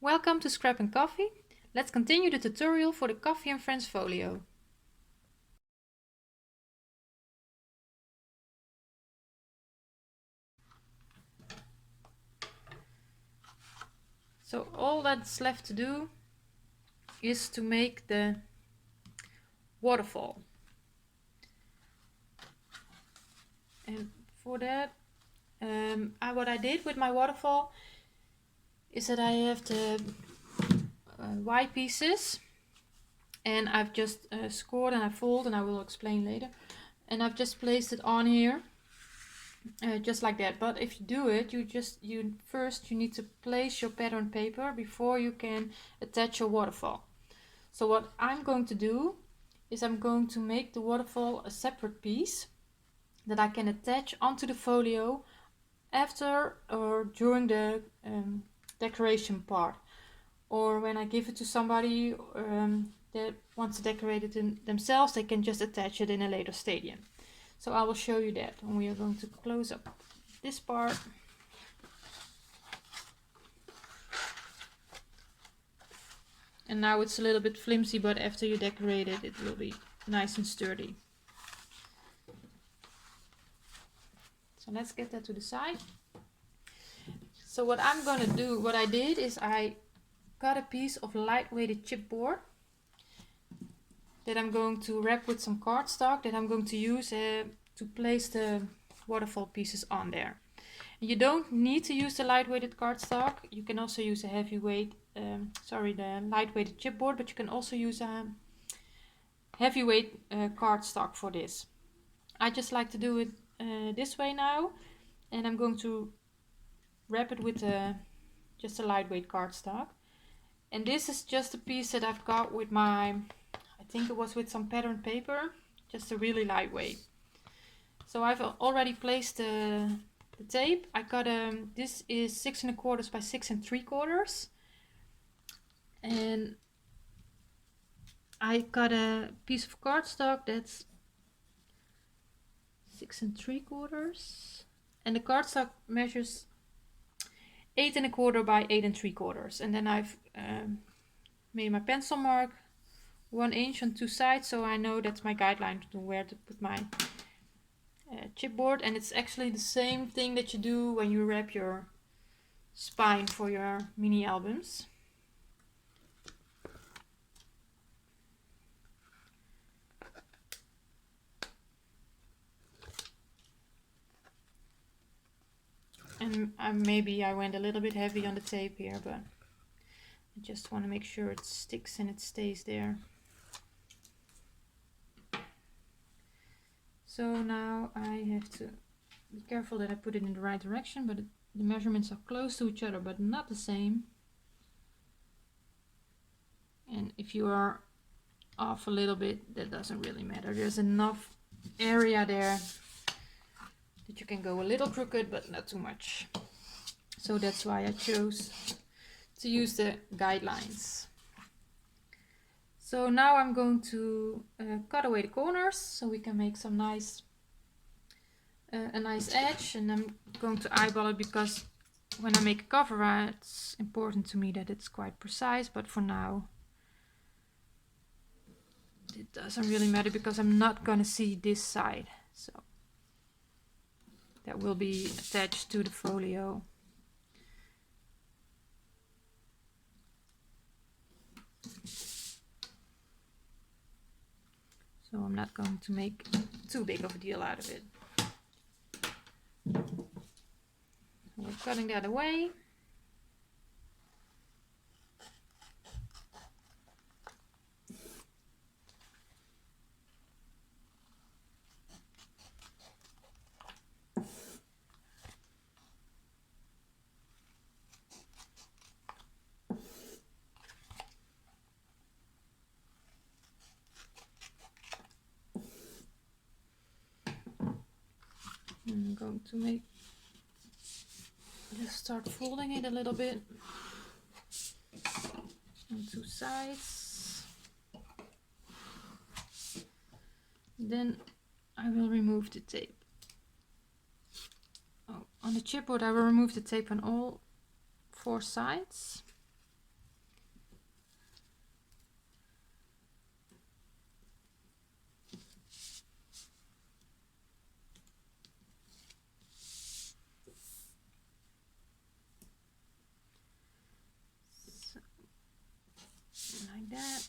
Welcome to Scrap and Coffee. Let's continue the tutorial for the Coffee and Friends folio. So all that's left to do is to make the waterfall. And for that, what I did with my waterfall is that I have the white pieces, and I've just scored and I fold, and I will explain later. And I've just placed it on here, just like that. But if you do it, you first need to place your pattern paper before you can attach your waterfall. So what I'm going to do is I'm going to make the waterfall a separate piece that I can attach onto the folio after or during the decoration part, or when I give it to somebody that wants to decorate it themselves, they can just attach it in a later stadium. So I will show you that, and we are going to close up this part. And now it's a little bit flimsy, but after you decorate it, it will be nice and sturdy. So let's get that to the side. So what I'm gonna do, what I did is I got a piece of lightweighted chipboard that I'm going to wrap with some cardstock that I'm going to use to place the waterfall pieces on there. You don't need to use the lightweighted cardstock. You can also use a heavyweight, the lightweighted chipboard, but you can also use a heavyweight cardstock for this. I just like to do it this way now, and I'm going to wrap it with just a lightweight cardstock. And this is just a piece that I've got with my, I think it was with some pattern paper, just a really lightweight. So I've already placed the tape. I got this is 6 1/4 by 6 3/4, and I got a piece of cardstock that's 6 3/4, and the cardstock measures 8 1/4 by 8 3/4, and then I've made my pencil mark 1 inch on two sides, so I know that's my guideline to where to put my chipboard. And it's actually the same thing that you do when you wrap your spine for your mini albums. And maybe I went a little bit heavy on the tape here, but I just want to make sure it sticks and it stays there. So now I have to be careful that I put it in the right direction, but the measurements are close to each other but not the same. And if you are off a little bit, that doesn't really matter. There's enough area there that you can go a little crooked but not too much. So that's why I chose to use the guidelines. So now I'm going to cut away the corners so we can make some nice a nice edge, and I'm going to eyeball it because when I make a cover, it's important to me that it's quite precise, but for now it doesn't really matter because I'm not gonna see this side, so that will be attached to the folio. So I'm not going to make too big of a deal out of it. We're cutting that away. I'm going to just start folding it a little bit on two sides. Then I will remove the tape. On the chipboard I will remove the tape on all 4 sides.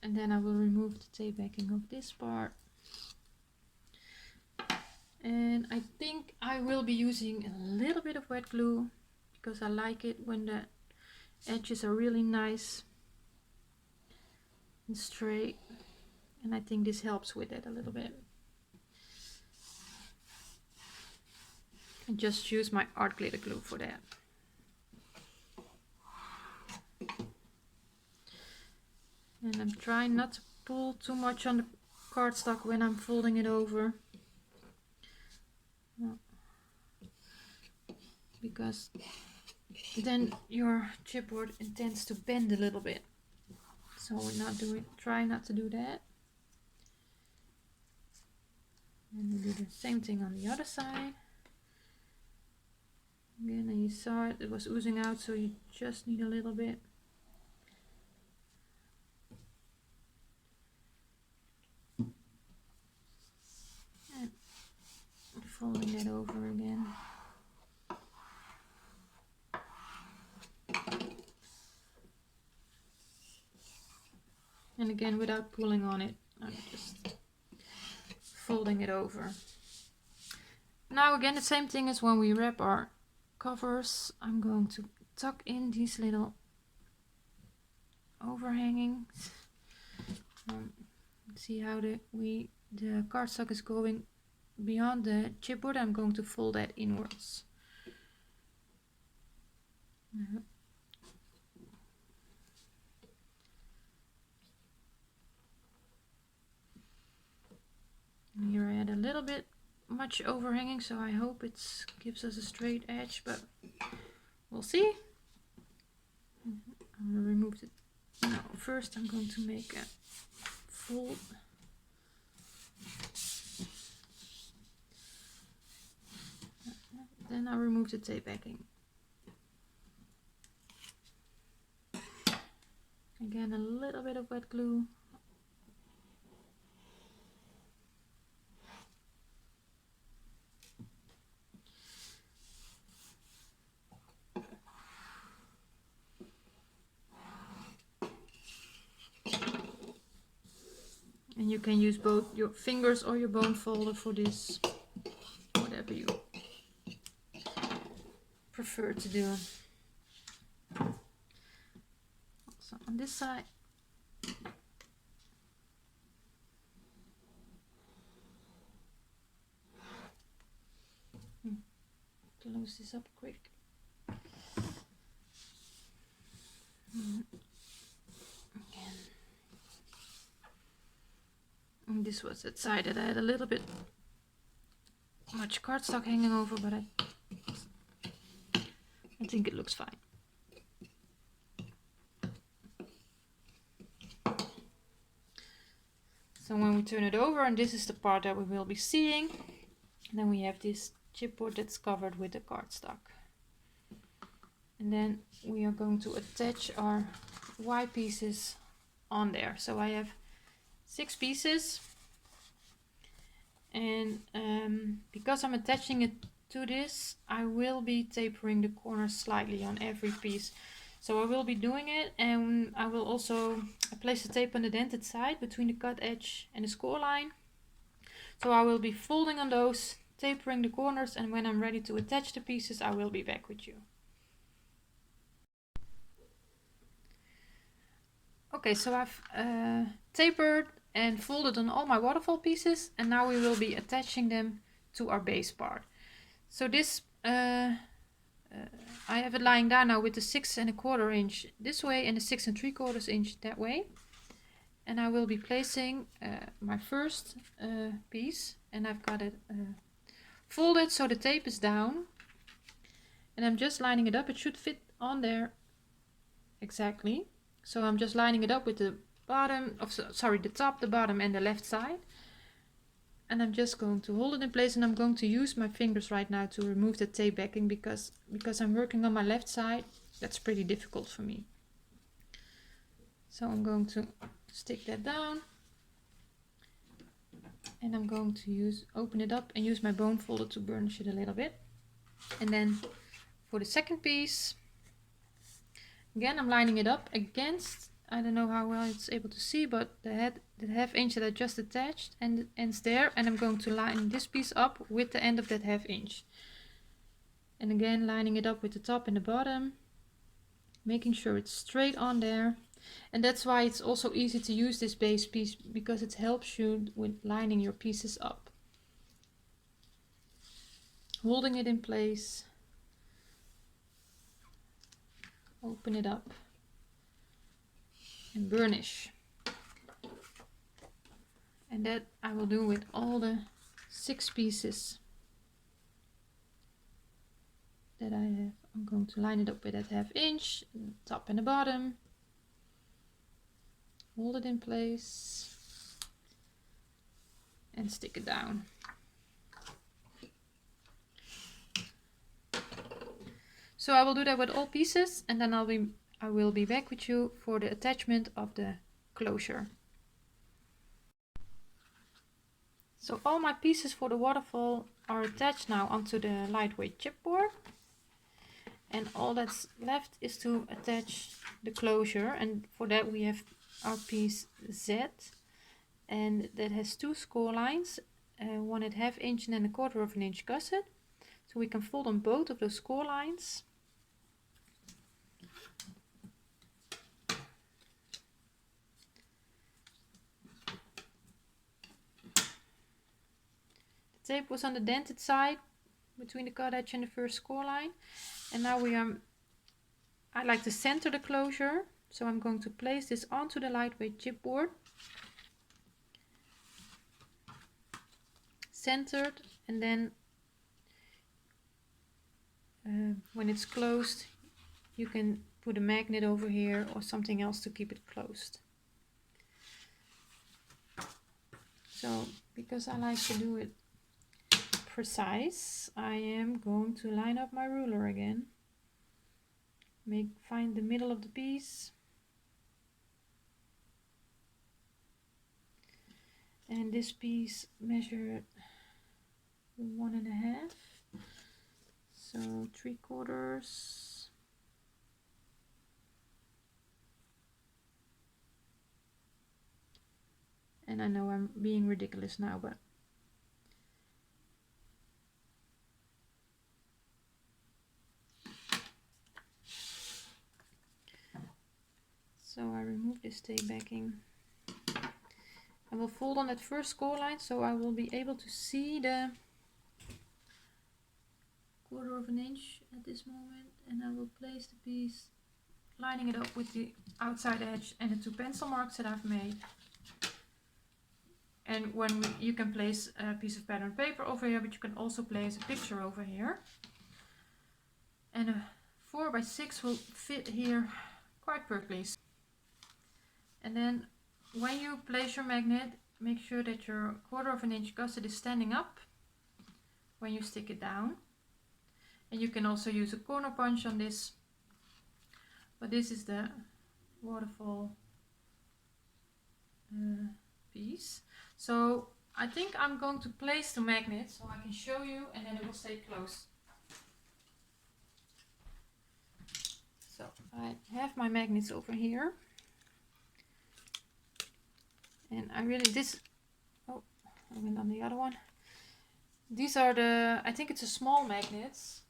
And then I will remove the tape backing of this part. And I think I will be using a little bit of wet glue because I like it when the edges are really nice and straight. And I think this helps with it a little bit. And just use my art glitter glue for that. And I'm trying not to pull too much on the cardstock when I'm folding it over. Because then your chipboard tends to bend a little bit. So we're try not to do that. And we do the same thing on the other side. Again, and you saw it, it was oozing out, so you just need a little bit. And folding that over again. And again, without pulling on it, I'm just folding it over. Now again, the same thing as when we wrap our covers. I'm going to tuck in these little overhangings. See how the cardstock is going beyond the chipboard. I'm going to fold that inwards. Here I had a little bit much overhanging, so I hope it gives us a straight edge, but we'll see. I'm going to remove it. No, first I'm going to make a fold. Then I'll remove the tape backing. Again, a little bit of wet glue. And you can use both your fingers or your bone folder for this, whatever you prefer to do. Also on this side. Close this up quick. Again. And this was that side that I had a little bit much cardstock hanging over, but I think it looks fine. So when we turn it over, and this is the part that we will be seeing, then we have this chipboard that's covered with the cardstock. And then we are going to attach our Y pieces on there. So I have 6 pieces, and because I'm attaching it to this, I will be tapering the corners slightly on every piece. So I will be doing it, and I will also place the tape on the dented side between the cut edge and the score line. So I will be folding on those, tapering the corners, and when I'm ready to attach the pieces, I will be back with you. Okay, so I've tapered and folded on all my waterfall pieces, and now we will be attaching them to our base part. So this I have it lying down now with the 6 1/4 inch this way and the 6 3/4 inch that way, and I will be placing my first piece, and I've got it folded so the tape is down, and I'm just lining it up. It should fit on there exactly. So I'm just lining it up with the bottom of, sorry, the top, the bottom and the left side. And I'm just going to hold it in place, and I'm going to use my fingers right now to remove the tape backing because I'm working on my left side. That's pretty difficult for me. So I'm going to stick that down, and I'm going to open it up and use my bone folder to burnish it a little bit. And then for the second piece, again I'm lining it up against I don't know how well it's able to see, but the half inch that I just attached and ends there, and I'm going to line this piece up with the end of that half inch. And again, lining it up with the top and the bottom, making sure it's straight on there. And that's why it's also easy to use this base piece, because it helps you with lining your pieces up. Holding it in place, open it up and burnish. And that I will do with all the 6 pieces that I have. I'm going to line it up with that half inch, top and the bottom. Hold it in place and stick it down. So I will do that with all pieces, and then I will be back with you for the attachment of the closure. So all my pieces for the waterfall are attached now onto the lightweight chipboard. And all that's left is to attach the closure, and for that we have our piece Z, and that has 2 score lines, one at ½ inch and then 1/4 inch gusset. So we can fold on both of those score lines. The tape was on the dented side between the cut edge and the first score line, and now I like to center the closure, so I'm going to place this onto the lightweight chipboard, centered, and then when it's closed you can put a magnet over here or something else to keep it closed. So because I like to do it precise, I am going to line up my ruler again. Find the middle of the piece, and this piece measured 1.5, so 3/4. And I know I'm being ridiculous now, but so I remove this tape backing. I will fold on that first score line, so I will be able to see the 1/4 inch at this moment, and I will place the piece, lining it up with the outside edge and the 2 pencil marks that I've made. And you can place a piece of pattern paper over here, but you can also place a picture over here. And a 4x6 will fit here quite perfectly. And then when you place your magnet, make sure that your 1/4 inch gusset is standing up when you stick it down. And you can also use a corner punch on this, but this is the waterfall piece. So I think I'm going to place the magnet so I can show you, and then it will stay close. So I have my magnets over here, and I went on the other one. These are I think it's a small magnets.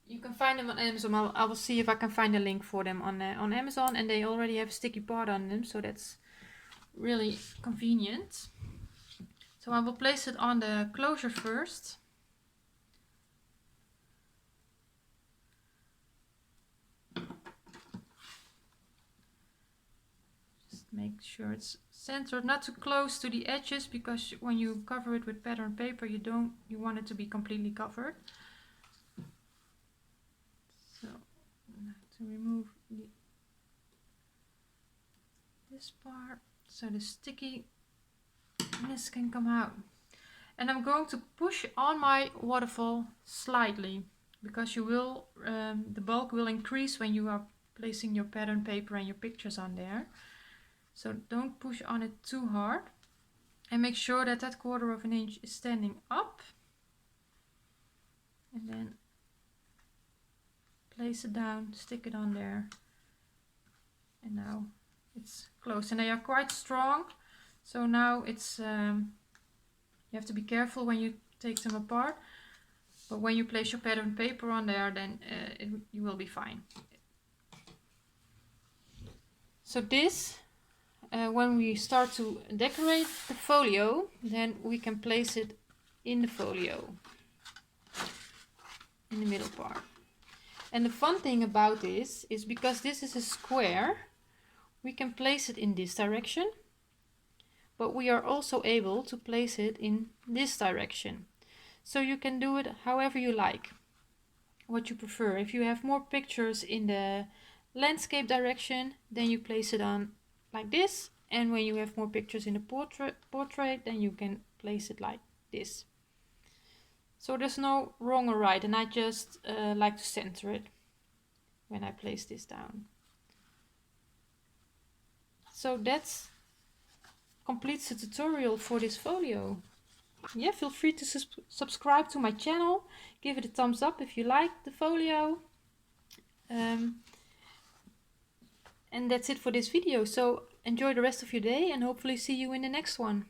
You can find them on Amazon. I will see if I can find a link for them on Amazon, and they already have a sticky part on them, so that's really convenient. So I will place it on the closure first. Just make sure it's centered, not too close to the edges, because when you cover it with pattern paper, you want it to be completely covered. So now to remove this part so the stickiness can come out. And I'm going to push on my waterfall slightly, because the bulk will increase when you are placing your pattern paper and your pictures on there. So don't push on it too hard, and make sure that 1/4 inch is standing up, and then place it down, stick it on there, And now it's closed, and they are quite strong, so now it's you have to be careful when you take them apart, but when you place your pattern paper on there, then you will be fine. So this, when we start to decorate the folio, then we can place it in the folio, in the middle part. And the fun thing about this is, because this is a square, we can place it in this direction, but we are also able to place it in this direction. So you can do it however you like, what you prefer. If you have more pictures in the landscape direction, then you place it on like this, and when you have more pictures in the portrait, then you can place it like this. So there's no wrong or right, and I just like to center it when I place this down. So that's completes the tutorial for this folio. Yeah, feel free to subscribe to my channel, give it a thumbs up if you like the folio. And that's it for this video. So enjoy the rest of your day, and hopefully see you in the next one.